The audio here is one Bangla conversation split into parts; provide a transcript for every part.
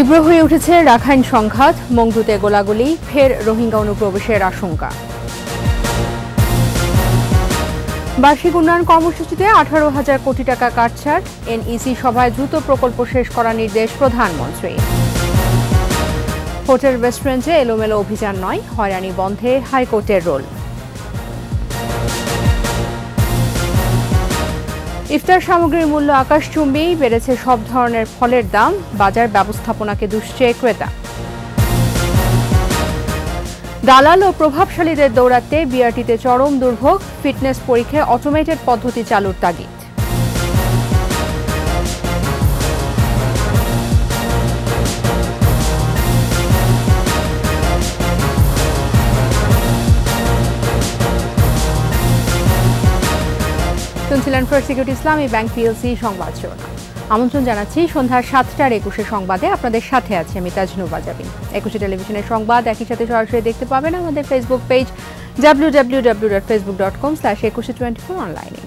তীব্র হয়ে উঠেছে রাখাইন সংঘাত, মংডুতে গোলাগুলি, ফের রোহিঙ্গা অনুপ্রবেশের আশঙ্কা। বার্ষিক উন্নয়ন কর্মসূচিতে 18,000 কোটি টাকা কাটছাঁট, এনইসি সভায় দ্রুত প্রকল্প শেষ করার নির্দেশ প্রধানমন্ত্রী। হোটেল রেস্টুরেন্টে এলোমেলো অভিযান নয়, হয়রানি বন্ধে হাইকোর্টের রোল। ইফতার সামগ্রীর মূল্য আকাশচুম্বী, বেড়েছে সব ধরনের ফলের দাম, বাজার ব্যবস্থাপনাকে দুষছে ক্রেতা। দালাল ও প্রভাবশালীদের দৌড়াতে বিআরটিতে চরম দুর্ভোগ, ফিটনেস পরীক্ষায় অটোমেটেড পদ্ধতি চালুর তাগিদ। শুনছিলেন ফার্স্ট সিকিউরিটি ইসলামী ব্যাংক পিএলসি সংবাদ শিরোনাম। আমন্ত্রণ জানাচ্ছি সন্ধ্যা 7টার 21 সংবাদে। আপনাদের সাথে আছে আমি তাজনুবা জাবিন। 21 টেলিভিশনের সংবাদ একই সাথে সরাসরি দেখতে পাবেন আমাদের ফেসবুক পেজ www.facebook.com/2124 অনলাইনে।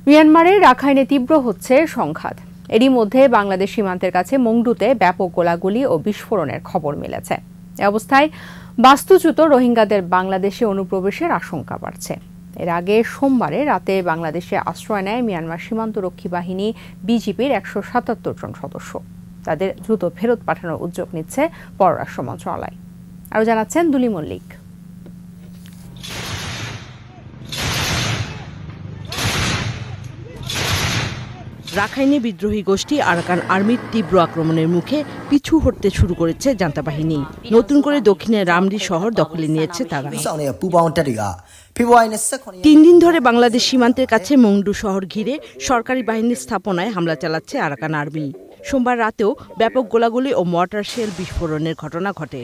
মিয়ানমারের রাখাইনে তীব্র হচ্ছে সংঘাত। এরই মধ্যে বাংলাদেশ সীমান্তের কাছে মংডুতে ব্যাপক গোলাগুলি ও বিস্ফোরণের খবর মিলেছে। এ অবস্থায় বাস্তুচ্যুত রোহিঙ্গাদের বাংলাদেশে অনুপ্রবেশের আশঙ্কা বাড়ছে। এর আগে সোমবারে রাতে বাংলাদেশে আশ্রয় নেয় মিয়ানমার সীমান্তরক্ষী বাহিনী বিজিবির 177 জন সদস্য। তাদের দ্রুত ফেরত পাঠানোর উদ্যোগ নিচ্ছে পররাষ্ট্র মন্ত্রণালয়। আরও জানাচ্ছেন দুলি মল্লিক। রাখাইনে বিদ্রোহী গোষ্ঠী আরাকান আর্মির তীব্র আক্রমণের মুখে পিছু হটতে শুরু করেছে জান্তা বাহিনী। নতুন করে দক্ষিণের রামরি শহর দখলে নিয়েছে তারা। 3 দিন ধরে বাংলাদেশ সীমান্তের কাছে মংডু শহর ঘিরে সরকারি বাহিনীর স্থাপনায় হামলা চালাচ্ছে আরাকান আর্মি। সোমবার রাতেও ব্যাপক গোলাগুলি ও মর্টার শেল বিস্ফোরণের ঘটনা ঘটে।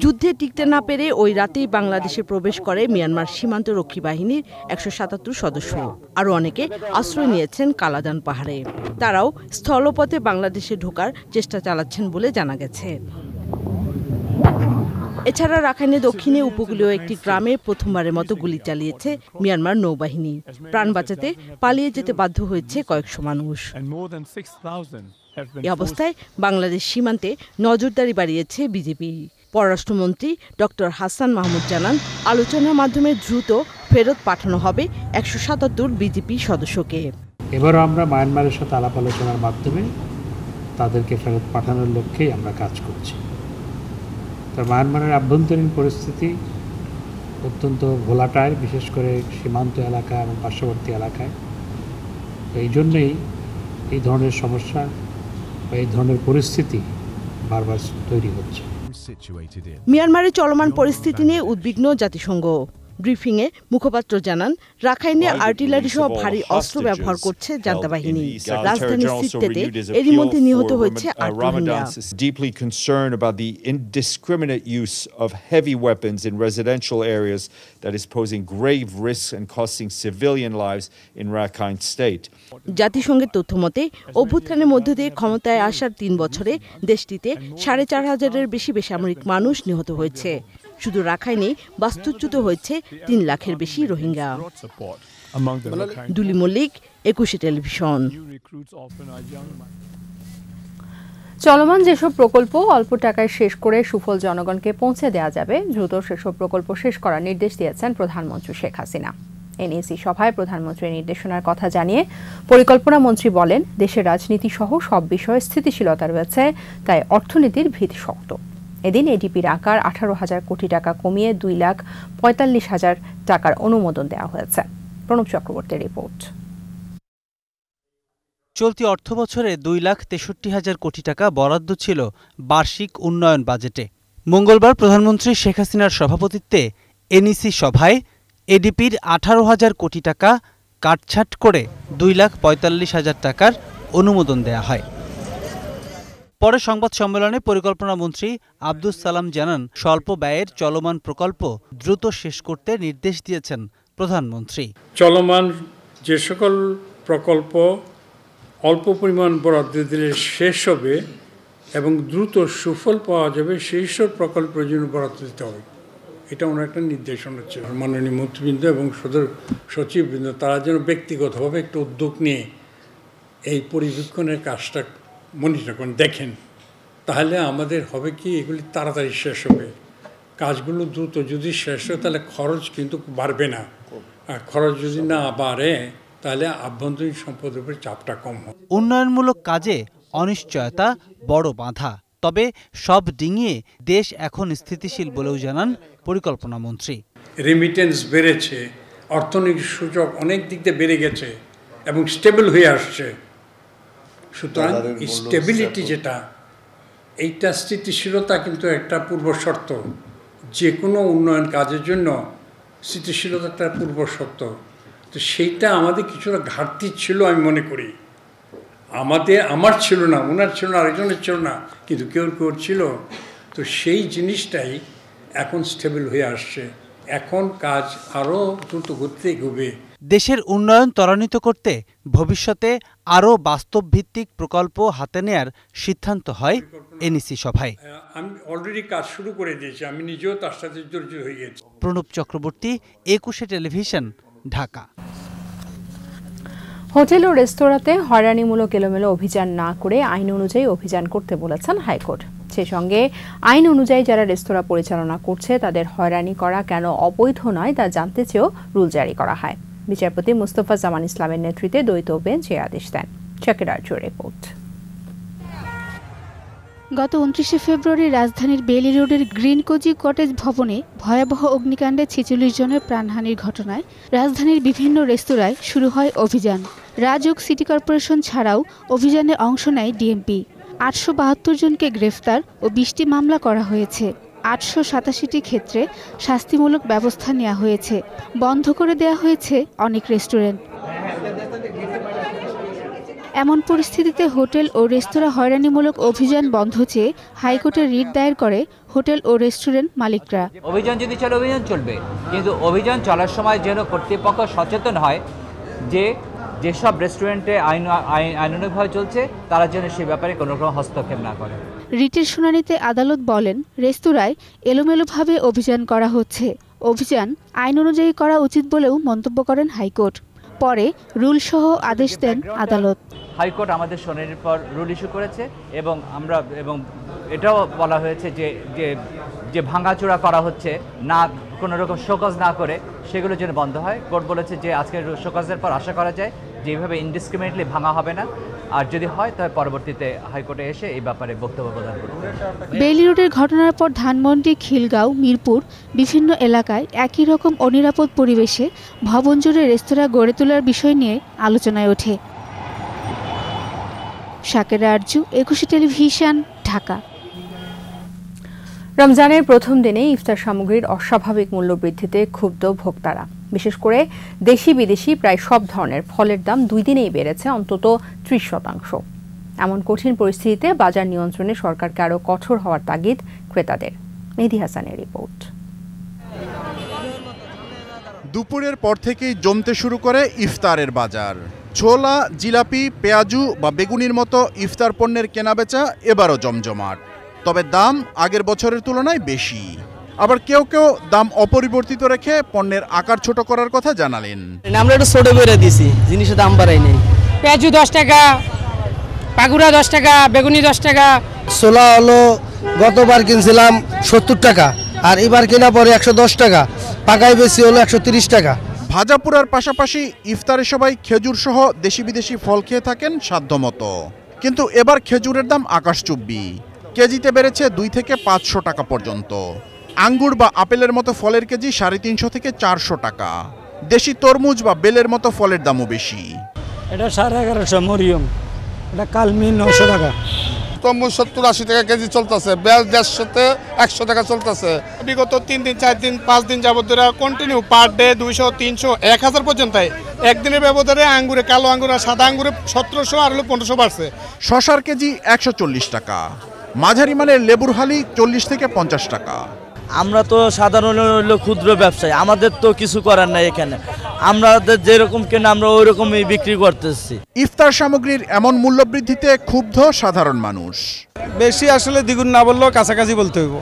যুদ্ধে টিকতে না পেরে ওই রাতেই বাংলাদেশে প্রবেশ করে মিয়ানমার সীমান্ত রক্ষী বাহিনীর 177 সদস্য। আরও অনেকে আশ্রয় নিয়েছেন কালাদান পাহাড়ে। তারাও স্থলপথে বাংলাদেশে ঢোকার চেষ্টা চালাচ্ছেন বলে জানা গেছে। এছাড়া রাখাইনে দক্ষিণে উপকূলীয় একটি গ্রামে প্রথমবারের মতো গুলি চালিয়েছে মিয়ানমার নৌবাহিনী। প্রাণ বাঁচাতে পালিয়ে যেতে বাধ্য হয়েছে কয়েকশো মানুষ। এই অবস্থায় বাংলাদেশ সীমান্তে নজরদারি বাড়িয়েছে বিজেপি। পররাষ্ট্রমন্ত্রী ডক্টর হাসান মাহমুদ জানান, আলোচনার মাধ্যমে দ্রুত ফেরত পাঠানো হবে 177 বিজেপি সদস্যকে। এবারও আমরা মায়ানমারের সাথে আলাপ আলোচনার মাধ্যমে তাদেরকে ফেরত পাঠানোর লক্ষ্যেই আমরা কাজ করছি। তো মায়ানমারের আভ্যন্তরীণ পরিস্থিতি অত্যন্ত ভোলাটাইল, বিশেষ করে সীমান্ত এলাকা এবং পার্শ্ববর্তী এলাকায়। তো এই জন্যেই এই ধরনের সমস্যা বা এই ধরনের পরিস্থিতি বারবার তৈরি হচ্ছে। মিয়ানমারের চলমান পরিস্থিতি নিয়ে উদ্বিগ্ন জাতিসংঘ। ব্রিফিংয়ে মুখপাত্র জানান, রাখাইনে আর্টিলারি সহ ভারী অস্ত্র ব্যবহার করছে জান্তা বাহিনী। রাজধানী সিরতেতে এরই মধ্যে নিহত হয়েছে 8 Rohingya. Deeply concerned about the indiscriminate use of heavy weapons in residential areas that is posing grave risks and costing civilian lives in Rakhine State. জাতিসংঘের তথ্যমতে অভ্যুত্থানের মধ্য দিয়ে ক্ষমতায় আসার 3 বছরে দেশটিতে 4,500-এর বেশি বেসামরিক মানুষ নিহত হয়েছে। শুধু রাখাইনেই বাস্তুচ্যুত হয়েছে 3 লাখের বেশি রোহিঙ্গা। দুলি মল্লিক, 21 টেলিভিশন। চলমান যেসব প্রকল্প অল্প টাকায় শেষ করে সুফল জনগণকে পৌঁছে দেওয়া যাবে, দ্রুত সেসব প্রকল্প শেষ করার নির্দেশ দিয়েছেন প্রধানমন্ত্রী শেখ হাসিনা। এনইসি সভায় প্রধানমন্ত্রীর নির্দেশনার কথা জানিয়ে পরিকল্পনা মন্ত্রী বলেন, দেশের রাজনীতি সহ সব বিষয়ে স্থিতিশীলতা রয়েছে, তাই অর্থনীতির ভিত শক্ত। এদিন এডিপির আকার 18,000 কোটি টাকা কমিয়ে 2,45,000 টাকার অনুমোদন দেওয়া হয়েছে। প্রণব চক্রবর্তীর রিপোর্ট। চলতি অর্থবছরে 2,63,000 কোটি টাকা বরাদ্দ ছিল বার্ষিক উন্নয়ন বাজেটে। মঙ্গলবার প্রধানমন্ত্রী শেখ হাসিনার সভাপতিত্বে এনইসি সভায় এডিপির 18,000 কোটি টাকা কাটছাঁট করে 2,45,000 টাকার অনুমোদন দেয়া হয়। পরে সংবাদ সম্মেলনে পরিকল্পনা মন্ত্রী আব্দুস সালাম জানান, স্বল্প ব্যয়ের চলমান প্রকল্প দ্রুত শেষ করতে নির্দেশ দিয়েছেন প্রধানমন্ত্রী। চলমান যে সকল প্রকল্প অল্প পরিমাণ বরাদ্দ দিলে শেষ হবে এবং দ্রুত সুফল পাওয়া যাবে, সেই সব প্রকল্পের জন্য বরাদ্দ দিতে হবে। এটা ওনার একটা নির্দেশনা ছিল। মাননীয় মন্ত্রীবৃন্দ এবং সদর সচিববৃন্দ তারা যেন ব্যক্তিগতভাবে একটু উদ্যোগ নিয়ে এই পরিবীক্ষণের কাজটা মনিটর করেন, দেখেন, তাহলে আমাদের হবে কি এগুলি তাড়াতাড়ি শেষ হবে। কাজগুলো দ্রুত যদি শেষ হয় তাহলে খরচ কিন্তু বাড়বে না, আর খরচ যদি না বাড়ে তাহলে আভ্যন্তরীণ সম্পদের উপর চাপটা কম হয়। উন্নয়নমূলক কাজে অনিশ্চয়তা বড় বাধা, তবে সব ডিঙিয়ে দেশ এখন স্থিতিশীল বলেও জানান পরিকল্পনা মন্ত্রী। রেমিটেন্স বেড়েছে, অর্থনৈতিক সূচক অনেক দিক দিয়ে বেড়ে গেছে এবং স্টেবল হয়ে আসছে। সুতরাং স্টেবিলিটি যেটা, এইটা স্থিতিশীলতা কিন্তু একটা পূর্ব শর্ত। যে কোনো উন্নয়ন কাজের জন্য স্থিতিশীলতা একটা পূর্ব শর্ত। তো সেইটা আমাদের কিছুটা ঘাটতি ছিল আমি মনে করি। আমার ছিল না, ওনার ছিল না, আরেকজনের ছিল না, কিন্তু কেউ ছিল। তো সেই জিনিসটাই এখন স্টেবল হয়ে আসছে। এখন কাজ আরও দ্রুত গতিতে এগোবে। দেশের উন্নয়ন ত্বরান্বিত করতে ভবিষ্যতে আরও বাস্তবভিত্তিক প্রকল্প হাতে নেয়ার সিদ্ধান্ত হয় এনইসি সভায়। আমি অলরেডি কাজ শুরু করে দিয়েছি, আমি নিজেও তার সাথে জড়িত হয়ে গেছি। প্রণব চক্রবর্তী, 21 টেলিভিশন, ঢাকা। হোটেল ও রেস্তোরাঁতে হয়রানিমূলক এলোমেলো অভিযান না করে আইন অনুযায়ী অভিযান করতে বলেছেন হাইকোর্ট। সেই সঙ্গে আইন অনুযায়ী যারা রেস্তোরাঁ পরিচালনা করছে তাদের হয়রানি করা কেন অবৈধ নয় তা জানতে চেয়েও রুল জারি করা হয়। বিচারপতি মুস্তফা জামান ইসলামের নেতৃত্বে দ্বৈত বেঞ্চ এই আদেশ দেন। শাকির আরজুর রিপোর্ট। গত 29 ফেব্রুয়ারি রাজধানীর বেইলি রোডের গ্রিন কোজি কটেজ ভবনে ভয়াবহ অগ্নিকাণ্ডে 46 জনের প্রাণহানির ঘটনায় রাজধানীর বিভিন্ন রেস্তোরাঁয় শুরু হয় অভিযান। রাজউক সিটি কর্পোরেশন ছাড়াও অভিযানে অংশ নেয় ডিএমপি। 872 জনকে গ্রেফতার ও 20টি মামলা করা হয়েছে। 887টি ক্ষেত্রে শাস্তিমূলক ব্যবস্থা নেওয়া হয়েছে। বন্ধ করে দেওয়া হয়েছে অনেক রেস্টুরেন্ট। এমন পরিস্থিতিতে হোটেল ও রেস্তোরাঁ হয়রানিমূলক অভিযান বন্ধ চেয়ে হাইকোর্টে রিট দায়ের করে হোটেল ও রেস্টুরেন্ট মালিকরা। অভিযান যদি চলে অভিযান চলবে, কিন্তু অভিযান চলার সময় যেন কর্তৃপক্ষ সচেতন হয় যে যেসব রেস্টুরেন্টে আইনানুগভাবে চলছে তারা যেন সে ব্যাপারে কোনো রকম হস্তক্ষেপ না করে। রিটের শুনানিতে আদালত বলেন, রেস্তোরাঁয় এলোমেলোভাবে অভিযান করা হচ্ছে। অভিযান আইন অনুযায়ী করা উচিত বলেও মন্তব্য করেন হাইকোর্ট। পরে রুল সহ আদেশ দেন আদালত। হাইকোর্ট আমাদের শুনানির পর রুল ইস্যু করেছে এবং এটাও বলা হয়েছে যে ভাঙাচোরা করা হচ্ছে না, কোনো রকম শোকজ না করে সেগুলো যেন বন্ধ হয়। কোর্ট বলেছে যে আজকের শোকজের পর আশা করা যায় যে এইভাবে ইনডিসক্রিমিনেটলি ভাঙা হবে না, আর যদি হয় তবে পরবর্তীতে হাইকোর্টে এসে এই ব্যাপারে বক্তব্য প্রদান করবে। বেইলি রোডের ঘটনার পর ধানমন্ডি, খিলগাঁও, মিরপুর বিভিন্ন এলাকায় একই রকম অনিরাপদ পরিবেশে ভবন জুড়ে রেস্তোরাঁ গড়ে তোলার বিষয় নিয়ে আলোচনায় ওঠে। শাকির আরজু, 21 টেলিভিশন, ঢাকা। রমজানের প্রথম দিনে ইফতার সামগ্রীর অস্বাভাবিক মূল্য বৃদ্ধিতে ক্ষুব্ধ ভোক্তারা। বিশেষ করে দেশি বিদেশি প্রায় সব ধরনের ফলের দাম 2 দিনেই বেড়েছে অন্তত 30%। এমন কঠিন পরিস্থিতিতে বাজার নিয়ন্ত্রণে সরকারকে আরও কঠোর হওয়ার তাগিদ ক্রেতাদের। মেহেদী হাসানের রিপোর্ট। দুপুরের পর থেকেই জমতে শুরু করে ইফতারের বাজার। ছোলা, জিলাপি, পেঁয়াজু বা বেগুনির মতো ইফতার পণ্যের কেনাবেচা এবারও জমজমাট। তবে দাম আগের বছরের তুলনায় বেশি। আবার কেউ কেউ দাম অপরিবর্তিত রেখে পণ্যের আকার ছোট করার কথা জানালেন। আমরা একটু ছোট করে দিছি, জিনিসের দাম বাড়াই নেই। পেঁয়াজু 10 টাকা, পাগুড়া 10 টাকা, বেগুনি 10 টাকা। ছোলা হলো গতবার কিনছিলাম 70 টাকা, আর এবার কেনা পরে 110 টাকা। পাকাই বেশি হলো 130 টাকা। ভাজা পোড়ার পাশাপাশি ইফতারে সবাই খেজুর সহ দেশি বিদেশি ফল খেয়ে থাকেন সাধ্যমতো। কিন্তু এবার খেজুরের দাম আকাশচুম্বী। কেজিতে বেড়েছে 2 থেকে 500 টাকা পর্যন্ত। আঙ্গুর বা আপেলের মতো ফলের কেজি 350 থেকে 400 টাকা। দেশি তরমুজ বা বেলের মতো ফলের দামও বেশি। এটা 1150 মরিয়ম, এটা কালমি 900 টাকা। তরমুজ 70-80 টাকা কেজি চলতেছে, বেল 150 থেকে 100 টাকা চলতেছে। বিগত 3 দিন 4 দিন 5 দিন যাবত ধরে কন্টিনিউ পার ডে 200, 300, 1000 পর্যন্ত। একদিনের ব্যবধানে আঙ্গুরে, কালো আঙ্গুর আর সাদা আঙ্গুরে 1700 আর 1500 বাড়ছে। শশার কেজি 140 টাকা। মাঝারি মানের লেবুর হালি 40 থেকে 50 টাকা। আমরা তো সাধারণ ক্ষুদ্র ব্যবসায়ী, আমাদের তো কিছু করার নাই এখানে। আমাদের যেরকম কেনা আমরা ওই রকমই বিক্রি করতেছি। ইফতার সামগ্রীর এমন মূল্য বৃদ্ধিতে ক্ষুব্ধ সাধারণ মানুষ। বেশি আসলে দ্বিগুণ না বললেও কাছাকাছি বলতে হইব।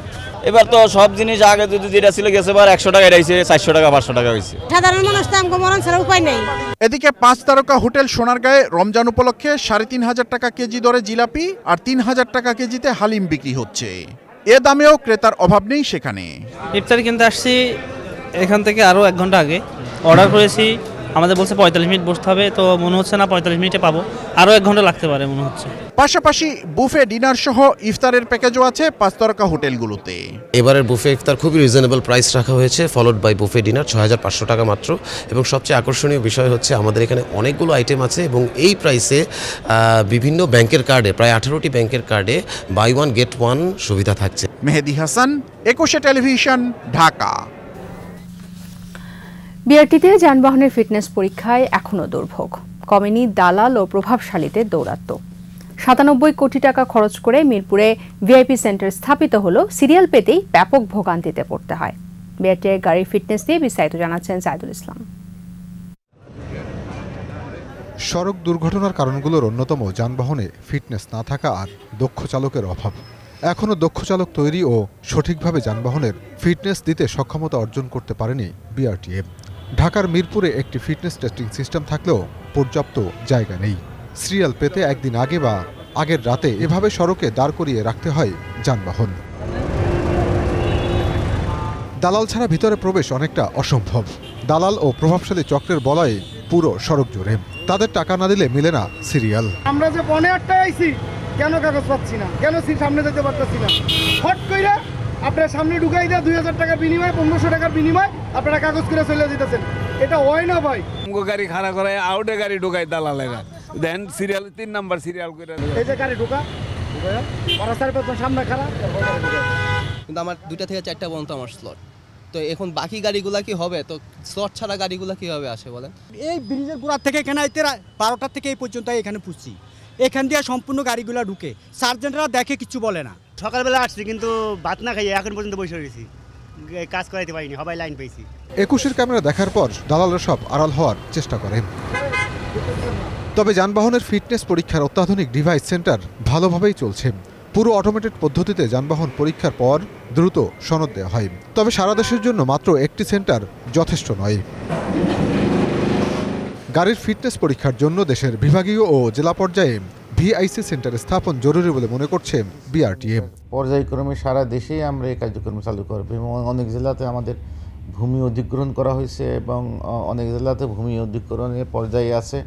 এবার তো সব জিনিস আগে যদি যেটা ছিল গেছে বার 100 টাকা এসেছে 400 টাকা 500 টাকা হয়েছে। সাধারণ মানুষ তো আমগো মরণ ছাড়া উপায় নেই। এদিকে 5 তারকা হোটেল সোনারগাঁয়ে রমজান উপলক্ষে 3,500 টাকা কেজি দরে জিলাপি আর 3,000 টাকা কেজিতে হালিম বিক্রি হচ্ছে। এ দামেও ক্রেতার অভাব নেই সেখানে। ইফতারি কিনতে আসছি এখান থেকে আরও 1 ঘন্টা আগে, অর্ডার করেছি, আমাদের বলছে 45 মিনিট বসতে হবে, তো মনে হচ্ছে না 45 মিনিটে পাবো, আরও 1 ঘন্টা লাগতে পারে মনে হচ্ছে। পাশাপাশি বুফে ডিনার সহ ইফতারের প্যাকেজও আছে 5 তারকা হোটেলগুলোতে। এবারের বুফে ইফতার খুবই রিজনেবল প্রাইস রাখা হয়েছে, ফলোড বাই বুফে ডিনার 6,500 টাকা মাত্র। এবং সবচেয়ে আকর্ষণীয় বিষয় হচ্ছে আমাদের এখানে অনেকগুলো আইটেম আছে এবং এই প্রাইসে বিভিন্ন ব্যাংকের কার্ডে, প্রায় 18টি ব্যাংকের কার্ডে বাই ওয়ান গেট ওয়ান সুবিধা থাকছে। মেহেদি হাসান, 21 টেলিভিশন, ঢাকা। বিআরটিতে যানবাহনের ফিটনেস পরীক্ষায় এখনও দুর্ভোগ কমেনি দালাল ও প্রভাবশালীদের দৌরাত্ম্য। 97 কোটি টাকা খরচ করে মিরপুরে ভিআইপি সেন্টার স্থাপিত হলো, সিরিয়াল পেতেই ব্যাপক ভোগান্তিতে পড়তে হয়। বিআরটির গাড়ির ফিটনেস নিয়ে বিস্তারিত জানাচ্ছেন সাইদুল ইসলাম। সড়ক দুর্ঘটনার কারণগুলোর অন্যতম যানবাহনে ফিটনেস না থাকা আর দক্ষ চালকের অভাব। এখনও দক্ষ চালক তৈরি ও সঠিকভাবে যানবাহনের ফিটনেস দিতে সক্ষমতা অর্জন করতে পারেনি বিআরটিএ। ঢাকার মিরপুরে একটি ফিটনেস টেস্টিং সিস্টেম থাকলেও পর্যাপ্ত জায়গা নেই। সিরিয়াল পেতে একদিন আগে বা আগের রাতে এভাবে সড়কে দাঁড় করিয়ে রাখতে হয় যানবাহন। দালাল ছাড়া ভিতরে প্রবেশ অনেকটা অসম্ভব। দালাল ও প্রভাবশালী চক্রের বলয়ে পুরো সড়ক জুড়ে তাদের টাকা না দিলে মিলে না সিরিয়াল। আমরা যে বনে আটটায় আইছি, কেন কাগজ পাচ্ছি না, কেন সামনে যেতে পারতেছি না, হট কইরা আপনার সামনে ঢুকাই দেয় 2000 টাকার বিনিময়ে, 1500 টাকার বিনিময়ে আপনারা কাগজ করে চলে যেতেছেন। এটা হয় না ভাই। গাড়ি খাড়া করে আউটে গাড়ি ঢুকাই দালালেরা, দেন সিরিয়াল 3 নাম্বার সিরিয়াল করে এই যে গাড়ি ঢুকা সামনে খারাপ। কিন্তু আমার 2টা থেকে 4টা পর্যন্ত আমার স্লট, তো এখন বাকি গাড়িগুলা কি হবে? তো স্লট ছাড়া গাড়িগুলা কিভাবে আসে বলেন? এই ব্রিজের গোড়ার থেকে এখানে আইতে 12টার থেকে এই পর্যন্ত এখানে পুষছি, এখান দিয়ে সম্পূর্ণ গাড়িগুলা ঢুকে, সার্জেন্টরা দেখে কিছু বলে না। সকালবেলা আসছি কিন্তু ভাত না খাইয়ে এখন পর্যন্ত বসে রয়েছি, কাজ করাইতে পারিনি, সবাই লাইন পেয়েছি। 21-এর ক্যামেরা দেখার পর দালালরা সব আড়াল হওয়ার চেষ্টা করে। তবে যানবাহনের ফিটনেস পরীক্ষার অত্যাধুনিক ডিভাইস সেন্টার ভালোভাবেই চলছে। পুরো অটোমেটেড পদ্ধতিতে যানবাহন পরীক্ষার পর দ্রুত সনদ দেওয়া হয়। তবে সারা দেশের জন্য মাত্র একটি সেন্টার যথেষ্ট নয়। গাড়ির ফিটনেস পরীক্ষার জন্য দেশের বিভাগীয় ও জেলা পর্যায়ে ভিআইসি সেন্টার স্থাপন জরুরি বলে মনে করছে বিআরটিএ। পর্যায়ক্রমে সারা দেশেই আমরা এই কার্যক্রম চালু করব এবং অনেক জেলাতে আমাদের ভূমি অধিগ্রহণ করা হয়েছে এবং অনেক জেলাতে ভূমি অধিগ্রহণের পর্যায়ে আছে।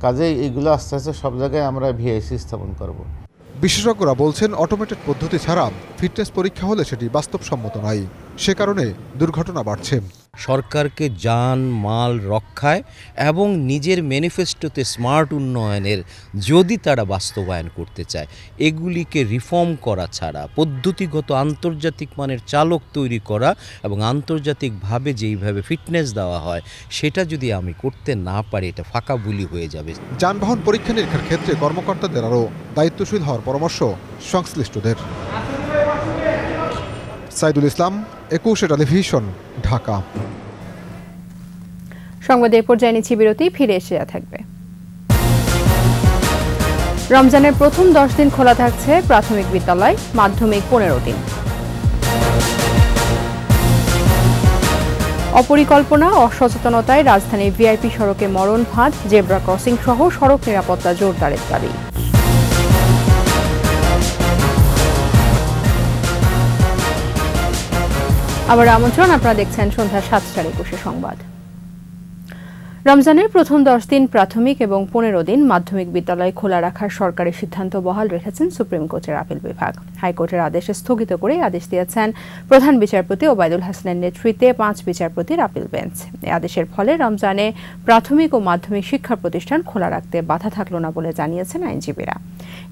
কাজেই এইগুলো আস্তে আস্তে সব জায়গায় আমরা ভিআইসি স্থাপন করব। বিশেষজ্ঞরা বলছেন অটোমেটেড পদ্ধতি ছাড়া ফিটনেস পরীক্ষা হলে সেটি বাস্তবসম্মত নয়, সে কারণে দুর্ঘটনা বাড়ছে। সরকারকে যান মাল রক্ষায় এবং নিজের ম্যানিফেস্টোতে স্মার্ট উন্নয়নের যদি তারা বাস্তবায়ন করতে চায়, এগুলিকে রিফর্ম করা ছাড়া পদ্ধতিগত আন্তর্জাতিক মানের চালক তৈরি করা এবং আন্তর্জাতিকভাবে যেইভাবে ফিটনেস দেওয়া হয় সেটা যদি আমি করতে না পারি, এটা ফাঁকা বুলি হয়ে যাবে। যানবাহন পরীক্ষা নিরীক্ষার ক্ষেত্রে কর্মকর্তাদের আরও দায়িত্বশীল হওয়ার পরামর্শ সংশ্লিষ্টদের। সাইদুল ইসলাম, 21 টেলিভিশন, ঢাকা। সংবাদের পর্যায়ে নিচ্ছি বিরতি, ফিরে এসে থাকবে। রমজানের প্রথম 10 দিন খোলা থাকছে প্রাথমিক বিদ্যালয়, মাধ্যমিক 15 দিন। অপরিকল্পনা অসচেতনতায় রাজধানীর ভিআইপি সড়কে মরণ ফাঁদ, জেব্রা ক্রসিং সহ সড়ক নিরাপত্তা জোরদারের দাবি। আবার আমন্ত্রণ, আপনারা দেখছেন সন্ধ্যা 7টার 21 সংবাদ। রমজানের প্রথম 10 দিন প্রাথমিক এবং 15 দিন মাধ্যমিক বিদ্যালয় খোলা রাখার সরকারি সিদ্ধান্ত বহাল রেখেছেন সুপ্রিম কোর্টের আপিল বিভাগ। হাইকোর্টের আদেশ স্থগিত করে আদেশ দিয়েছেন প্রধান বিচারপতি ওবায়দুল হাসানের নেতৃত্বে 5 বিচারপতির আপিল বেঞ্চ। এই আদেশের ফলে রমজানে প্রাথমিক ও মাধ্যমিক শিক্ষা প্রতিষ্ঠান খোলা রাখতে বাধা থাকল না বলে জানিয়েছেন আইনজীবীরা।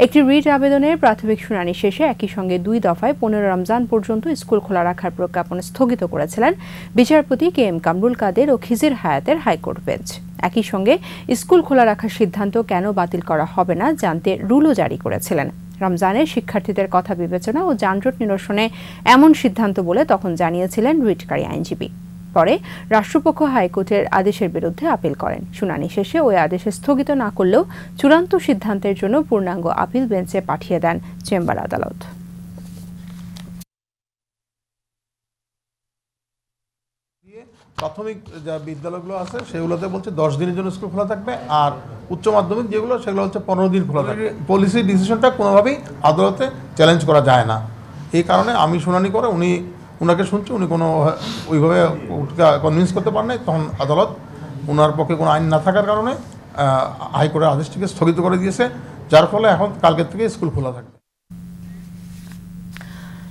একটি রিট আবেদনের প্রাথমিক শুনানি শেষে একই সঙ্গে 2 দফায় 15 রমজান পর্যন্ত স্কুল খোলা রাখার প্রজ্ঞাপন স্থগিত করেছিলেন বিচারপতি KM কামরুল কাদের ও খিজির হায়াতের হাইকোর্ট বেঞ্চ। একই সঙ্গে স্কুল খোলা রাখার সিদ্ধান্ত কেন বাতিল করা হবে না জানতে রুলও জারি করেছিলেন। রমজানের শিক্ষার্থীদের কথা বিবেচনা ও যানজট নিরসনে এমন সিদ্ধান্ত বলে তখন জানিয়েছিলেন রিটকারী আইনজীবী। পরে রাষ্ট্রপক্ষ হাইকোর্টের আদেশের বিরুদ্ধে আপিল করেন। শুনানি শেষে ওই আদেশ স্থগিত না করলেও চূড়ান্ত সিদ্ধান্তের জন্য পূর্ণাঙ্গ আপিল বেঞ্চে পাঠিয়ে দেন চেম্বার আদালত। প্রাথমিক যে বিদ্যালয়গুলো আছে সেগুলোতে বলছে 10 দিনের জন্য স্কুল খোলা থাকবে, আর উচ্চ মাধ্যমিক যেগুলো সেগুলো হচ্ছে 15 দিন খোলা থাকবে। পলিসি ডিসিশনটা কোনোভাবেই আদালতে চ্যালেঞ্জ করা যায় না। এই কারণে আমি শুনানি করে উনাকে শুনছি, উনি কোনো ওইভাবে কনভিন্স করতে পারেন নাই। তখন আদালত ওনার পক্ষে কোনো আইন না থাকার কারণে হাইকোর্টের আদেশটিকে স্থগিত করে দিয়েছে, যার ফলে এখন কালকের থেকে স্কুল খোলা থাকবে।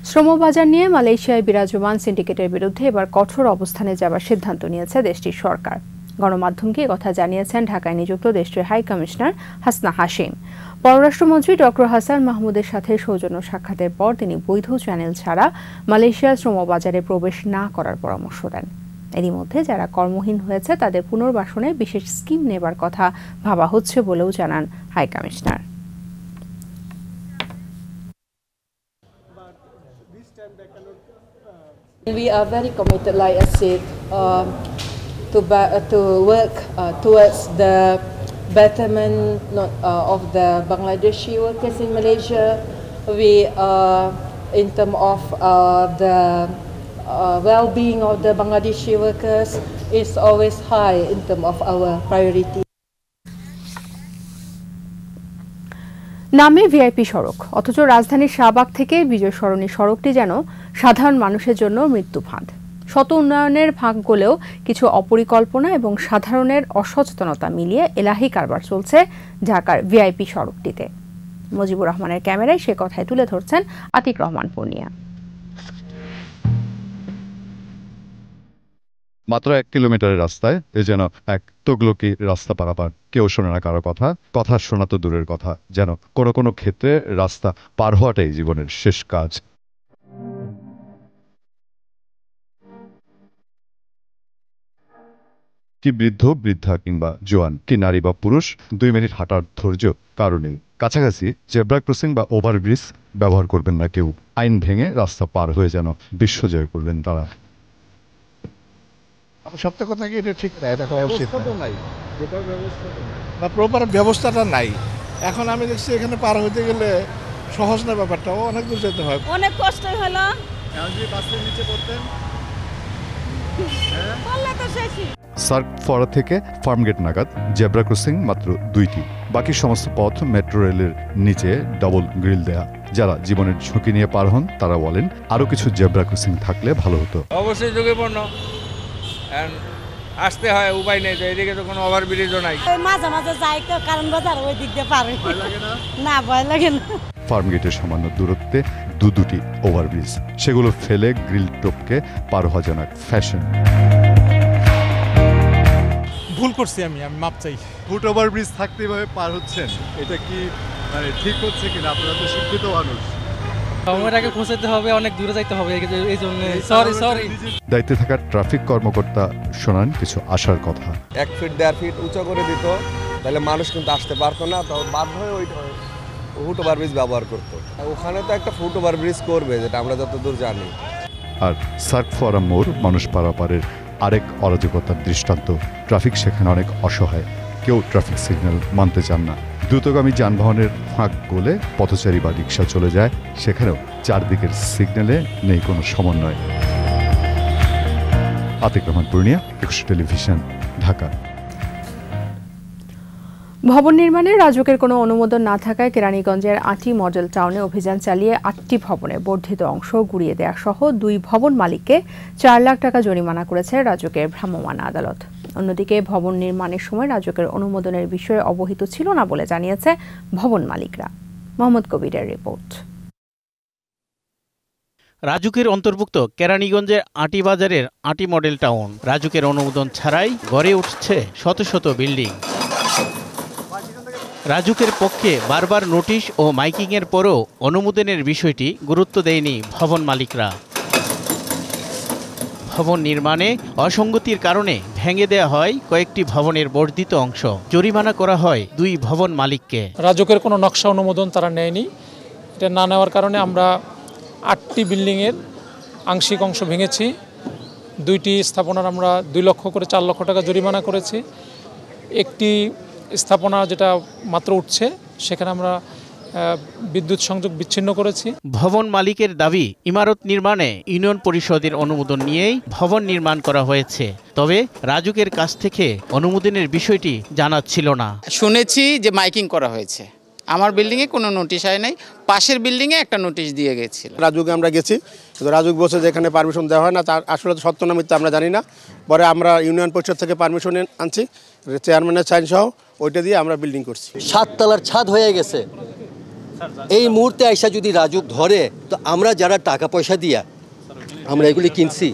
শ্রমবাজার নিয়ে মালয়েশিয়ায় বিরাজমান সিন্ডিকেটের বিরুদ্ধে এবার কঠোর অবস্থানে যাবার সিদ্ধান্ত নিয়েছে দেশটির সরকার। গণমাধ্যমকে কথা জানিয়েছেন ঢাকায় নিযুক্ত দেশটির হাই কমিশনার হাসনা হাশিম। পররাষ্ট্রমন্ত্রী ডক্টর হাসান মাহমুদের সাথে সৌজন্য সাক্ষাতের পর তিনি বৈধ চ্যানেল ছাড়া মালয়েশিয়ার শ্রমবাজারে প্রবেশ না করার পরামর্শ দেন। এরই মধ্যে যারা কর্মহীন হয়েছে তাদের পুনর্বাসনে বিশেষ স্কিম নেবার কথা ভাবা হচ্ছে বলেও জানান high commissioner. We are very committed, like I said, to work towards the betterment of the Bangladeshi workers in Malaysia. We in terms of the well-being of the Bangladeshi workers is always high in terms of our priority. নামে ভিআইপি সড়ক, অথচ রাজধানীর শাহবাগ থেকে বিজয় সরণি সড়কটি যেন সাধারণ মানুষের জন্য মৃত্যু ফাঁদ। শত উন্নয়নের ফাঁকগুলোও কিছু অপরিকল্পনা এবং সাধারণের অসচেতনতা মিলিয়ে এলাহি কারবার চলছে ঢাকার ভিআইপি সড়কটিতে। মুজিবুর রহমানের ক্যামেরায় সে কথাই তুলে ধরছেন আতিক রহমান পূর্ণিয়া। মাত্র 1 কিলোমিটারের রাস্তায় এ যেন এক তগলকি রাস্তা পারাপার। কেউ শোনে না কারো কথা শোনা তো দূরের কথা, যেন কোনো কোনো ক্ষেত্রে রাস্তা পার হওয়াটাই জীবনের শেষ কাজ। কি বৃদ্ধ বৃদ্ধা কিংবা জোয়ান, কি নারী বা পুরুষ, 2 মিনিট হাঁটার ধৈর্য কারো নেই। কাছাকাছি জেব্রা ক্রসিং বা ওভারব্রিজ ব্যবহার করবেন না কেউ। আইন ভেঙে রাস্তা পার হয়ে যেন বিশ্বজয় করলেন তারা। সপ্তাহ কথা কি এটা ঠিক না, এটা করা উচিত না, প্রপার ব্যবস্থাটা নাই। এখন আমি দেখছি এখানে পার হতে গেলে সহজ না, ব্যাপারটা অনেক দূর যেতে হয়, অনেক কষ্ট হলো। সার্ক ফরা থেকে ফার্মগেট নাগাদ জেব্রা ক্রসিং মাত্র 2টি, বাকি সমস্ত পথ মেট্রো রেলের নিচে ডবল গ্রিল দেয়া। যারা জীবনের ঝুঁকি নিয়ে পার হন তারা বলেন আরো কিছু জেব্রা ক্রসিং থাকলে ভালো হতো। অবশ্যই ঝুঁকিপূর্ণ, আসতে হয়, উপায় নেই, এদিকে তো কোনো ওভারব্রিজও নাই। মাঝে মাঝে যাই তো, কারণ বাজার ওই দিক দিয়ে পারে না, ভয় লাগে না। ফার্মগেটের সামান্য দূরত্বে দুটি ওভারব্রিজ, সেগুলো ফেলে গ্রিল টপকে পার হওয়া যেন এক ফ্যাশন। ভুল করছি, আমি মাপ চাই। ফুট ওভারব্রিজ থাকতে এভাবে পার হচ্ছেন, এটা কি মানে ঠিক হচ্ছে কিনা? আপনারা তো শিক্ষিত মানুষ, সময়টাকে পৌঁছাতে হবে, অনেক দূরে যাইতে হবে, এই জন্য সরি। দায়িত্বে থাকা ট্রাফিক কর্মকর্তা শোনান কিছু আশার কথা। 1 ফিট 1.5 ফিট উঁচু করে দিত, তাহলে মানুষ কিন্তু আসতে পারতো না, তো বাধ্য হয়ে ওই ফুট ওভারব্রিজ ব্যবহার করতো। ওখানে তো একটা ফুট ওভারব্রিজ করবে, যেটা আমরা যতদূর জানি। আর সার্ক ফরা মোড় মানুষ পারাপারের আরেক অরাজকতার দৃষ্টান্ত। ট্রাফিক সেখানে অনেক অসহায়, কেউ ট্রাফিক সিগন্যাল মানতে চান না। দ্রুতগামী যানবাহনের ফাঁক গলে পথচারী বা রিক্সা চলে যায়, সেখানেও চারদিকের সিগন্যালে নেই কোনো সমন্বয়। আতিক রহমান পূর্ণিয়া, একুশে টেলিভিশন, ঢাকা। ভবন নির্মাণে রাজুকের কোনো অনুমোদন না থাকায় কেরানীগঞ্জের আটি মডেল টাউনে অভিযান চালিয়ে 8টি ভবনের বর্ধিত অংশ গুড়িয়ে দেওয়া সহ 2 ভবন মালিককে 4 লাখ টাকা জরিমানা করেছে রাজুকের ভ্রাম্যমাণ আদালত। অন্যদিকে ভবন নির্মাণের সময় রাজুকের অনুমোদনের বিষয়ে অবহিত ছিল না বলে জানিয়েছে ভবন মালিকরা। মোহাম্মদ কবিরের রিপোর্ট। রাজুকের অন্তর্ভুক্ত কেরানীগঞ্জের আটি বাজারের আটি মডেল টাউন। রাজুকের অনুমোদন ছাড়াই গড়ে উঠছে শত শত বিল্ডিং। রাজুকের পক্ষে বারবার নোটিশ ও মাইকিংয়ের পরও অনুমোদনের বিষয়টি গুরুত্ব দেয়নি ভবন মালিকরা। ভবন নির্মাণে অসঙ্গতির কারণে ভেঙে দেয়া হয় কয়েকটি ভবনের বর্ধিত অংশ। জরিমানা করা হয় 2 ভবন মালিককে। রাজুকের কোনো নকশা অনুমোদন তারা নেয়নি। এটা না নেওয়ার কারণে আমরা 8টি বিল্ডিংয়ের আংশিক অংশ ভেঙেছি। 2টি স্থাপনার আমরা 2 লক্ষ করে 4 লক্ষ টাকা জরিমানা করেছি। একটি স্থাপনা যেটা মাত্র উঠছে, সেখানে আমরা বিদ্যুৎ সংযোগ বিচ্ছিন্ন করেছি। ভবন মালিকের দাবি, ইমারত নির্মাণে ইউনিয়ন পরিষদের অনুমোদন নিয়েই ভবন নির্মাণ করা হয়েছে। তবে রাজুকের কাছ থেকে অনুমোদনের বিষয়টি জানা ছিল না। শুনেছি যে মাইকিং করা হয়েছে, আমার বিল্ডিংয়ে কোনো নোটিশ হয় নাই, পাশের বিল্ডিংয়ে একটা নোটিশ দিয়ে গেছিল। রাজুকে আমরা গেছি, রাজুক বলছে যে এখানে পারমিশন দেওয়া হয় না, তার আসলে সত্য না মিথ্যা আমরা জানি না। পরে আমরা ইউনিয়ন পরিষদ থেকে পারমিশন আনছি, চেয়ারম্যানের সাইন সহ, ওইটা দিয়ে আমরা বিল্ডিং করছি। 7 তলার ছাদ হয়ে গেছে। এই মুহূর্তে আইসা যদি রাজুক ধরে, তো আমরা যারা টাকা পয়সা দিয়া আমরা এগুলি কিনছি,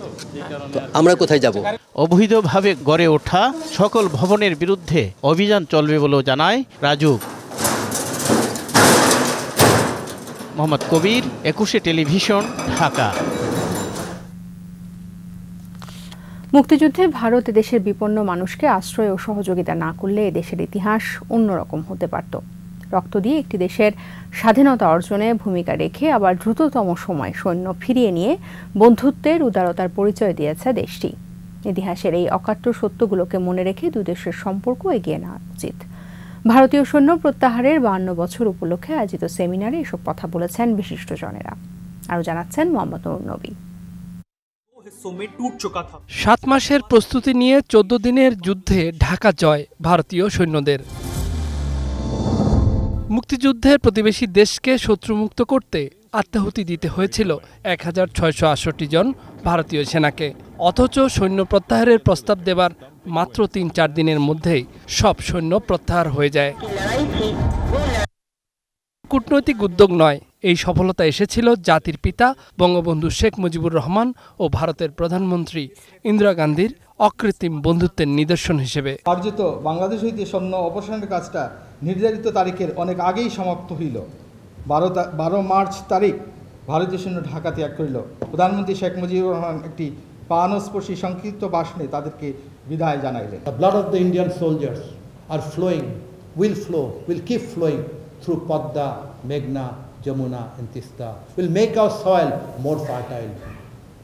তো আমরা কোথায় যাব? অবৈধভাবে গড়ে ওঠা সকল ভবনের বিরুদ্ধে অভিযান চলবে বলেও জানায় রাজুক। মোহাম্মদ কবির, 21 টেলিভিশন, ঢাকা। মুক্তিযুদ্ধে ভারত দেশের বিপন্ন মানুষকে আশ্রয় ও সহযোগিতা না করলে এদেশের ইতিহাস অন্যরকম হতে পারত। রক্ত দিয়ে একটি দেশের স্বাধীনতা অর্জনে ভূমিকা রেখে আবার দ্রুততম সময় সৈন্য ফিরিয়ে নিয়ে বন্ধুত্বের উদারতার পরিচয় দিয়েছে দেশটি। ইতিহাসের এই অকাট্য সত্যগুলোকে মনে রেখে দুই দেশের সম্পর্ক এগিয়ে নেওয়া উচিত। ভারতীয় সৈন্য প্রত্যাহারের 52 বছর উপলক্ষে আয়োজিত সেমিনারে এসব কথা বলেছেন বিশিষ্টজনেরা। আরও জানাচ্ছেন মোহাম্মদ নুরুন নবী। 7 মাসের প্রস্তুতি নিয়ে 14 দিনের যুদ্ধে ঢাকা জয় ভারতীয় সৈন্যদের। মুক্তিযুদ্ধের প্রতিবেশী দেশকে শত্রুমুক্ত করতে আত্মাহুতি দিতে হয়েছিল 1668 জন ভারতীয় সেনাকে। অথচ সৈন্য প্রত্যাহারের প্রস্তাব দেবার মাত্র 3-4 দিনের মধ্যেই সব সৈন্য প্রত্যাহার হয়ে যায়। কূটনৈতিক উদ্যোগ নয়, এই সফলতা এসেছিল জাতির পিতা বঙ্গবন্ধু শেখ মুজিবুর রহমান ও ভারতের প্রধানমন্ত্রী ইন্দিরা গান্ধীর অকৃত্রিম বন্ধুত্বের নিদর্শন হিসেবে। অর্জিত বাংলাদেশ হইতে সৈন্য অপসারণের কাজটা নির্ধারিত তারিখের অনেক আগেই সমাপ্ত হইল। 12 মার্চ তারিখ ভারতীয় সৈন্য ঢাকা ত্যাগ করিল। প্রধানমন্ত্রী শেখ মুজিবুর রহমান একটি প্রাণস্পর্শী সংক্ষিপ্ত ভাষণে তাদেরকে বিদায় জানাইলেন। The blood of the Indian soldiers are flowing, will keep flowing through Padma, Meghna, Jamuna and Tista, will make our soil more fertile.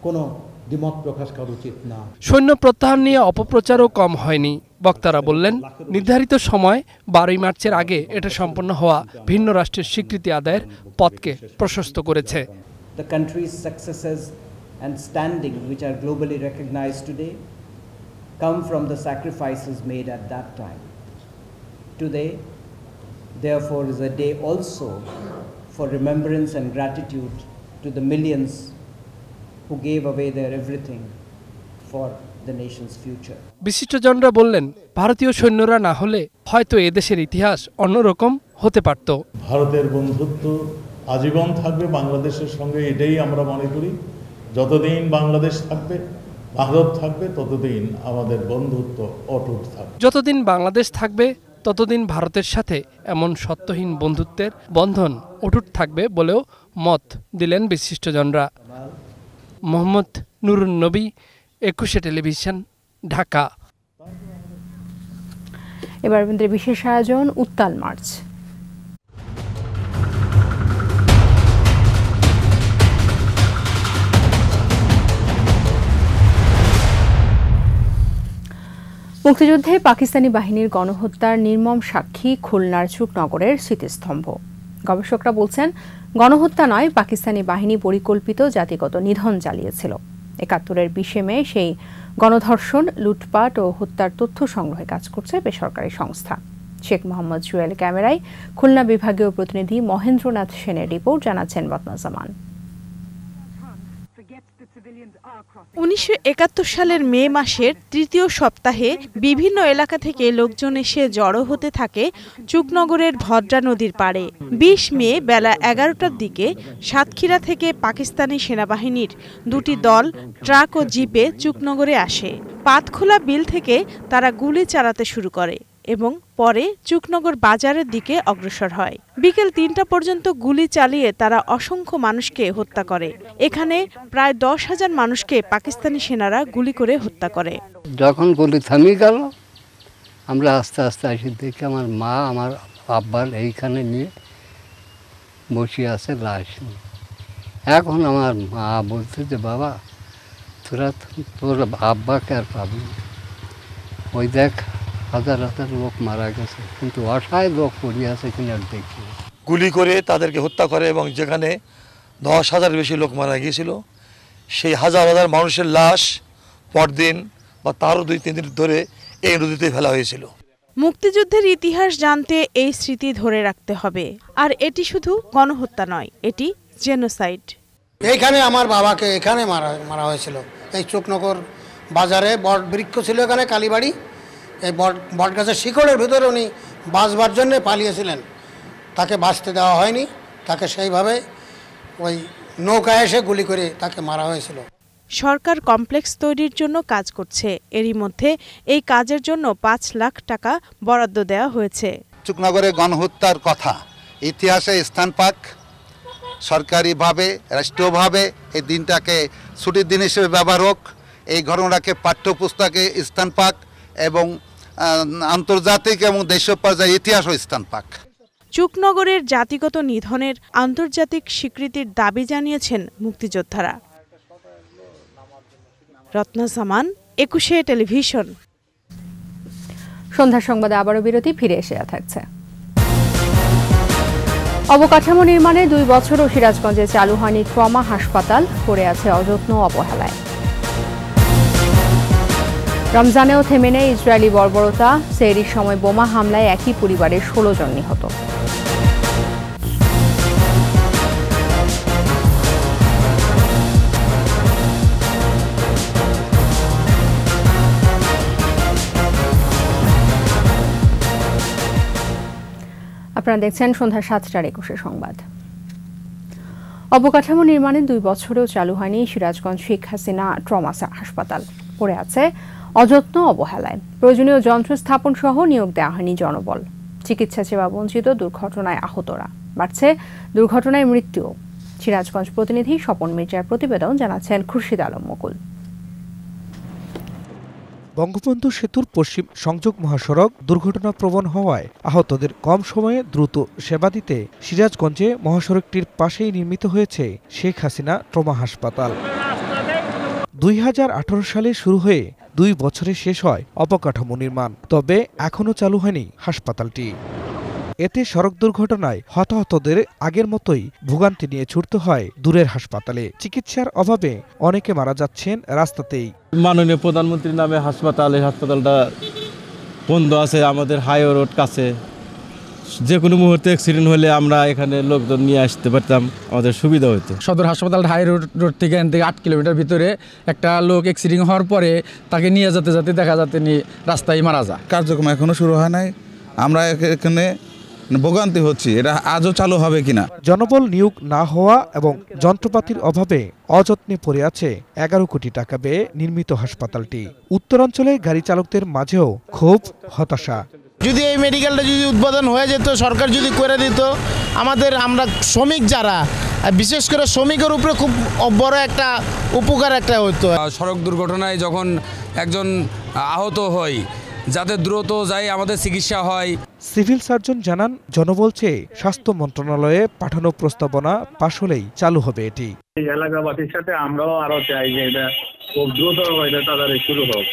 কোনো দ্বিমত প্রকাশ করা উচিত না। সৈন্য প্রত্যাহার নিয়ে অপপ্রচারও কম হয়নি। বক্তারা বললেন, নির্ধারিত সময় 12 মার্চের আগে এটা সম্পন্ন হওয়া ভিন্ন রাষ্ট্রের স্বীকৃতি আদায়ের পথকে প্রশস্ত করেছে। The country's successes and standing, which are globally recognized today, come from the sacrifices made at that time. Today, therefore, is a day also for remembrance and gratitude to the millions who gave away their everything for the nation's future. বিশিষ্টজনরা বললেন, ভারতীয় সৈন্যরা না হলে হয়তো এদেশের ইতিহাস অন্যরকম হতে পারত। ভারতের বন্ধুত্ব আজীবন থাকবে বাংলাদেশের সঙ্গে, এটাই আমরা মনে করি। যতদিন বাংলাদেশ থাকবে, ভারত থাকবে, ততদিন আমাদের বন্ধুত্ব অটুট থাকবে। যতদিন বাংলাদেশ থাকবে, ততদিন ভারতের সাথে এমন সত্যহীন বন্ধুত্বের বন্ধন অটুট থাকবে বলেও মত দিলেন বিশিষ্টজনরা। মোহাম্মদ নুরুন নবী, 21 টেলিভিশন, ঢাকা। এবার বিশেষ আয়োজন উত্তাল মার্চ। মুক্তিযুদ্ধে পাকিস্তানি বাহিনীর গণহত্যার নির্মম সাক্ষী খুলনার চুকনগরের স্মৃতিস্তম্ভ। গবেষকরা বলছেন, গণহত্যা নয়, পাকিস্তানি বাহিনী পরিকল্পিত জাতিগত নিধন চালিয়েছিল। ৭১-এর ২০ মে সেই গণধর্ষণ, লুটপাট ও হত্যার তথ্য সংগ্রহে কাজ করছে বেসরকারি সংস্থা। শেখ মোহাম্মদ জুয়েল ক্যামেরায় খুলনা বিভাগীয় প্রতিনিধি মহেন্দ্রনাথ সেনের রিপোর্ট, জানাচ্ছেন বদনাজামান। ১৯৭১ সালের মে মাসের ৩য় সপ্তাহে বিভিন্ন এলাকা থেকে লোকজন এসে জড়ো হতে থাকে চুকনগরের ভদ্রা নদীর পাড়ে। ২০ মে বেলা ১১টার দিকে সাতক্ষীরা থেকে পাকিস্তানি সেনাবাহিনীর ২টি দল ট্রাক ও জিপে চুকনগরে আসে। পাতখোলা বিল থেকে তারা গুলি চালাতে শুরু করে এবং পরে চুকনগর বাজারের দিকে অগ্রসর হয়। বিকেল ৩টা পর্যন্ত গুলি চালিয়ে তারা অসংখ্য মানুষকে হত্যা করে। এখানে প্রায় ১০,০০০ মানুষকে পাকিস্তানি সেনারা গুলি করে হত্যা করে। যখন গুলি থামিয়ে গেল, আমরা আস্তে আস্তে এসে দেখি আমার মা আমার আব্বার এইখানে নিয়ে বসে আছে লাশ। এখন আমার মা বলছে যে, বাবা তোর আব্বাকে আর পাবি, ওই দেখ হাজার হাজার লোক মারা গেছে, কিন্তু অসহায় লোক পড়ে আছে কিনা দেখি। গুলি করে তাদেরকে হত্যা করে এবং যেখানে 10,000-এর বেশি লোক মারা গিয়েছিল সেই হাজার হাজার মানুষের লাশ পরদিন বা তারও 2-3 দিন ধরে এই নদীতে ফেলা হয়েছিল। মুক্তিযুদ্ধের ইতিহাস জানতে এই স্মৃতি ধরে রাখতে হবে। আর এটি শুধু গণহত্যা নয়, এটি জেনোসাইড। এইখানে আমার বাবাকে এখানে মারা হয়েছিল। এই চোকনগর বাজারে বট বৃক্ষ ছিল, এখানে কালীবাড়ি, এই বট গাছের শিকড়ের ভিতরে উনি বাঁচবার জন্য পালিয়েছিলেন। তাকে বাঁচতে দেওয়া হয়নি, তাকে সেইভাবে ওই নৌকায় এসে গুলি করে তাকে মারা হয়েছিল। সরকার কমপ্লেক্স তৈরির জন্য কাজ করছে। এরই মধ্যে এই কাজের জন্য 5 লাখ টাকা বরাদ্দ দেওয়া হয়েছে। চুকনগরে গণহত্যার কথা ইতিহাসে স্থান পাক, সরকারিভাবে রাষ্ট্রীয়ভাবে এই দিনটাকে ছুটির দিন হিসেবে ব্যবহার হোক, এই ঘটনাকে পাঠ্যপুস্তকে স্থান পাক এবং আন্তর্জাতিক এবং দেশীয় পর্যায়ে ইতিহাসও স্থান পাক। চুকনগরের জাতিগত নিধনের আন্তর্জাতিক স্বীকৃতির দাবি জানিয়েছেন মুক্তিযোদ্ধারা। রত্না সামান, 21 টেলিভিশন। সন্ধ্যার সংবাদে আবারও বিরতি, ফিরে এসে থাকছে। অবকাঠামো নির্মাণে 2 বছরও সিরাজগঞ্জে চালু হয়নি ট্রমা হাসপাতাল, পড়ে আছে অযত্ন অবহেলায়। রমজানেও থেমে নেই ইসরায়েলি বর্বরতা, সেহরির সময় বোমা হামলায় একই পরিবারের 16 জন নিহত। আপনারা দেখছেন সন্ধ্যা 7টার 21 সংবাদ। অবকাঠামো নির্মাণে 2 বছরেও চালু হয়নি সিরাজগঞ্জ শেখ হাসিনা ট্রমা হাসপাতাল, পড়ে আছে অযত্ন অবহেলায়। প্রয়োজনীয় যন্ত্র স্থাপন সহ নিয়োগ দেওয়া হয়নি জনবল। চিকিৎসা সেবা বঞ্চিত, দুর্ঘটনায় আহতরা, বাড়ছে দুর্ঘটনায় মৃত্যু। সিরাজগঞ্জ প্রতিনিধি স্বপন মির্জার প্রতিবেদন, জানাচ্ছেন খুরশিদ আলম মুকুল। বঙ্গবন্ধু সেতুর পশ্চিম সংযোগ মহাসড়ক দুর্ঘটনাপ্রবণ হওয়ায় আহতদের কম সময়ে দ্রুত সেবা দিতে সিরাজগঞ্জে মহাসড়কটির পাশেই নির্মিত হয়েছে শেখ হাসিনা ট্রমা হাসপাতাল। 2018 সালে শুরু হয়ে 2 বছরে শেষ হয় অবকাঠামো নির্মাণ, তবে এখনও চালু হয়নি হাসপাতালটি। এতে সড়ক দুর্ঘটনায় হতাহতদের আগের মতোই ভোগান্তি নিয়ে ছুটতে হয় দূরের হাসপাতালে। চিকিৎসার অভাবে অনেকে মারা যাচ্ছেন রাস্তাতেই। মাননীয় প্রধানমন্ত্রীর নামে হাসপাতাল, এই হাসপাতালটা বন্ধ আছে আমাদের হাইওয়ে রোড কাছে। যে কোনো মুহূর্তে অ্যাক্সিডেন্ট হলে আমরা এখানে লোকজন নিয়ে আসতে পারতাম, আমাদের সুবিধা হতো। সদর হাসপাতাল হাই রোড থেকে 8 কিলোমিটার ভিতরে একটা লোক অ্যাক্সিডেন্ট হওয়ার পরে তাকে নিয়ে যেতে যেতে দেখা যাতে রাস্তায় মারা যায়। কার্যক্রম এখনো শুরু হয় নাই, আমরা এখানে ভোগান্তি হচ্ছি, এটা আজও চালু হবে কিনা। জনবল নিয়োগ না হওয়া এবং যন্ত্রপাতির অভাবে অযত্নে পড়ে আছে 11 কোটি টাকা ব্যয়ে নির্মিত হাসপাতালটি। উত্তরাঞ্চলে গাড়ি চালকদের মাঝেও ক্ষোভ, হতাশা। যদি এই মেডিকেলটা যদি উদ্বোধন হয়ে যেত, সরকার যদি করে দিত, আমরা শ্রমিক যারা, বিশেষ করে শ্রমিকের উপরে খুব বড় একটা উপকার একটা হতো। সড়ক দুর্ঘটনায় যখন একজন আহত হয়, যাতে দ্রুত যাই আমাদের চিকিৎসা হয়। সিভিল সার্জন জানান, জনবল চেয়ে স্বাস্থ্য মন্ত্রণালয়ে পাঠানো প্রস্তাবনা পাশ হলেই চালু হবে এটি। এলাকাবাসীর সাথে আমরাও আরো চাই যে এটা খুব দ্রুত এটা তাড়াতাড়ি শুরু হোক।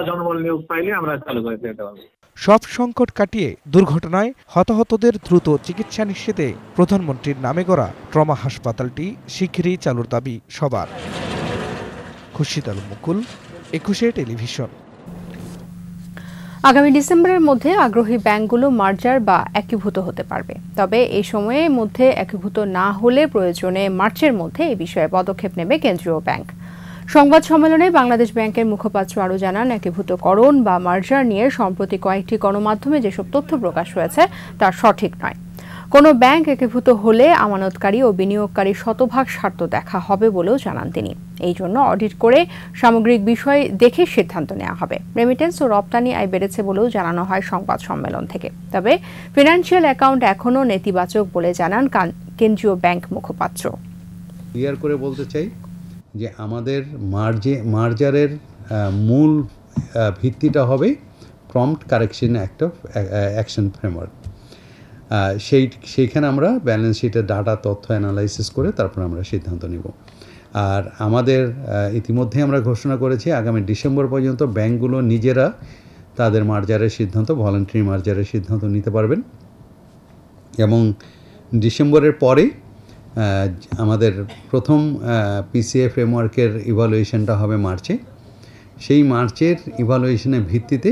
জনবল নিয়োগ পাইলে আমরা চালু করে দিতে পারবো। সব সংকট কাটিয়ে দুর্ঘটনায় হতাহতদের দ্রুত চিকিৎসা নিশ্চিতে প্রধানমন্ত্রীর নামে গড়া ট্রমা হাসপাতালটি শিগগিরই চালুর দাবি সবার। খুরশিদ আলম মুকুল, 21 টেলিভিশন। আগামী ডিসেম্বরের মধ্যে আগ্রহী ব্যাংকগুলো মার্জার বা একীভূত হতে পারবে, তবে এই সময়ের মধ্যে একীভূত না হলে প্রয়োজনে মার্চের মধ্যে এই বিষয়ে পদক্ষেপ নেবে কেন্দ্রীয় ব্যাংক। সংবাদ সম্মেলনে বাংলাদেশ ব্যাংকের মুখপাত্র আরও জানান, একীভূতকরণ বা মার্জার নিয়ে সম্প্রতি কয়েকটি গণমাধ্যমে যেসব তথ্য প্রকাশ হয়েছে তা সঠিক নয়। কোনো ব্যাংক একীভূত হলে আমানতকারী ও বিনিয়োগকারী শতভাগ স্বার্থ দেখা হবে বলেও জানান তিনি। এই জন্য অডিট করে সামগ্রিক বিষয় দেখে সিদ্ধান্ত নেওয়া হবে। রেমিটেন্স ও রপ্তানি আয় বেড়েছে বলেও জানানো হয় সংবাদ সম্মেলন থেকে। তবে ফিনান্সিয়াল অ্যাকাউন্ট এখনও নেতিবাচক বলে জানান কেন্দ্রীয় ব্যাংক মুখপাত্র। ক্লিয়ার করে বলতে চাই যে আমাদের মার্জারের মূল ভিত্তিটা হবে প্রম্পট কারেকশন অ্যাকশন ফ্রেমওয়ার্ক। সেইখানে আমরা ব্যালেন্স শিটের ডাটা তথ্য অ্যানালাইসিস করে তারপর আমরা সিদ্ধান্ত নেব। আর আমাদের ইতিমধ্যে আমরা ঘোষণা করেছি আগামী ডিসেম্বর পর্যন্ত ব্যাংকগুলো নিজেরা তাদের মার্জারের সিদ্ধান্ত, ভলান্টারি মার্জারের সিদ্ধান্ত নিতে পারবেন এবং ডিসেম্বরের পরেই আমাদের প্রথম পিসিএ ফ্রেমওয়ার্কের ইভালুয়েশনটা হবে মার্চে। সেই মার্চের ইভালুয়েশনের ভিত্তিতে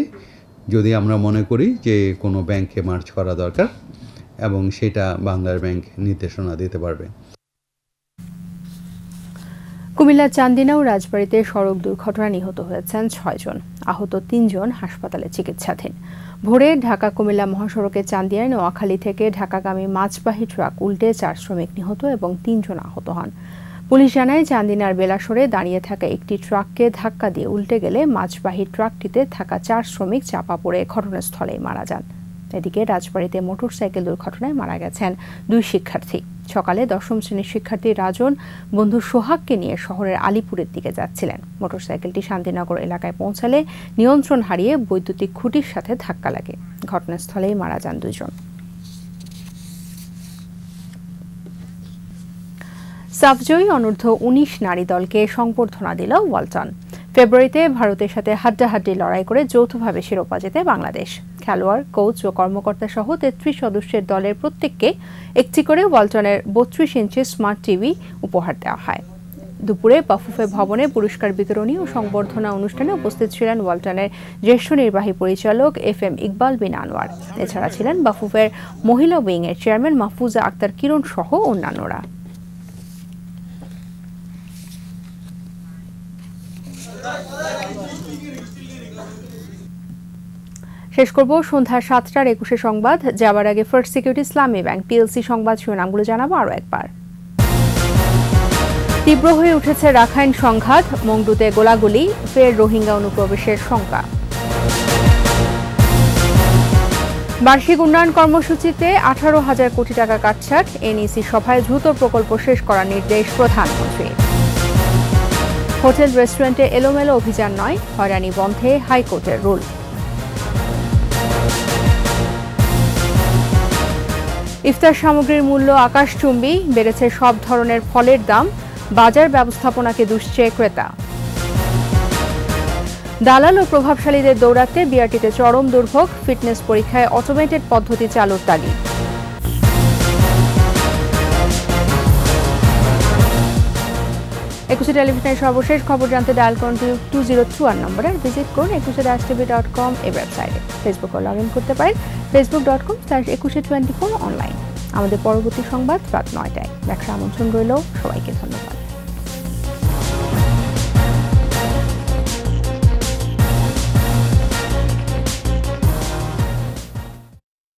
যদি আমরা মনে করি যে কোনো ব্যাংকে মার্চ করা দরকার এবং সেটা বাংলার ব্যাংক নির্দেশনা দিতে পারবে। কুমিল্লার চান্দিনা ও রাজবাড়ীতে সড়ক দুর্ঘটনায় নিহত হয়েছেন 6 জন, আহত 3 জন হাসপাতালে চিকিৎসাধীন। ভোরে ঢাকা কুমিল্লা মহাসড়কের চান্দিয়ায় নোয়াখালী থেকে ঢাকাগামী মাছবাহী ট্রাক উল্টে 4 শ্রমিক নিহত এবং 3 জন আহত হন। পুলিশ জানায় চান্দিনার বেলাসরে দাঁড়িয়ে থাকা একটি ট্রাককে ধাক্কা দিয়ে উল্টে গেলে মাছবাহী ট্রাকটিতে থাকা 4 শ্রমিক চাপা পড়ে ঘটনাস্থলেই মারা যান। এদিকে রাজবাড়ীতে মোটরসাইকেল দুর্ঘটনায় মারা গেছেন 2 শিক্ষার্থী। সকালে 10ম শ্রেণীর শিক্ষার্থী রাজন বন্ধু সোহাগকে নিয়ে শহরের আলিপুরের দিকে যাচ্ছিলেন। মোটরসাইকেলটি শান্তিনগর এলাকায় পৌঁছালে নিয়ন্ত্রণ হারিয়ে বৈদ্যুতিক খুঁটির সাথে ধাক্কা লাগে। ঘটনাস্থলেই মারা যান 2 জন। সাফজয়ী অনূর্ধ্ব 19 নারী দলকে সংবর্ধনা দিল ওয়ালটন। ফেব্রুয়ারিতে ভারতের সাথে হাড্ডাহাড্ডি লড়াই করে যৌথভাবে শিরোপা জেতে বাংলাদেশ। খেলোয়াড়, কোচ ও কর্মকর্তা সহ 33 সদস্যের দলের প্রত্যেককে একটি করে ওয়ালটনের 32 ইঞ্চি স্মার্ট টিভি উপহার দেওয়া হয়। দুপুরে বাফুফে ভবনে পুরস্কার বিতরণী ও সংবর্ধনা অনুষ্ঠানে উপস্থিত ছিলেন ওয়ালটনের জ্যেষ্ঠ নির্বাহী পরিচালক FM ইকবাল বিন আনোয়ার। এছাড়া ছিলেন বাফুফের মহিলা উইংয়ের চেয়ারম্যান মাহফুজা আক্তার কিরণ সহ অন্যান্যরা। শেষ করব সন্ধ্যা 7টার 21 সংবাদ। যাবার আগে ফার্স্ট সিকিউরিটি ইসলামী ব্যাংক PLC সংবাদ শিরোনামগুলো জানাবো আরও একবার। তীব্র হয়ে উঠেছে রাখাইন সংঘাত, মংডুতে গোলাগুলি, ফের রোহিঙ্গা অনুপ্রবেশের শঙ্কা। বার্ষিক উন্নয়ন কর্মসূচিতে 18,000 কোটি টাকা কাটছাট, NEC সভায় দ্রুত প্রকল্প শেষ করার নির্দেশ প্রধানমন্ত্রী। হোটেল রেস্টুরেন্টে এলোমেলো অভিযান নয়, হয়রানি বন্ধে হাইকোর্টের রুল। ইফতার সামগ্রীর মূল্য আকাশচুম্বী, বেড়েছে সব ধরনের ফলের দাম, বাজার ব্যবস্থাপনাকে দুষছে ক্রেতা। দালাল ও প্রভাবশালীদের দৌড়াতে বিআরটিতে চরম দুর্ভোগ, ফিটনেস পরীক্ষায় অটোমেটেড পদ্ধতি চালুর তাগিদ। একুশে টেলিভিশনের সর্বশেষ খবর জানতে ডায়াল করুন 2021 নম্বরে, ভিজিট করুন 21tv.com এই ওয়েবসাইটে। ফেসবুকে লগ ইন করতে পারেন facebook.com/2124 অনলাইন। আমাদের পরবর্তী সংবাদ রাত 9টায় দেখার আমন্ত্রণ রইল। সবাইকে ধন্যবাদ।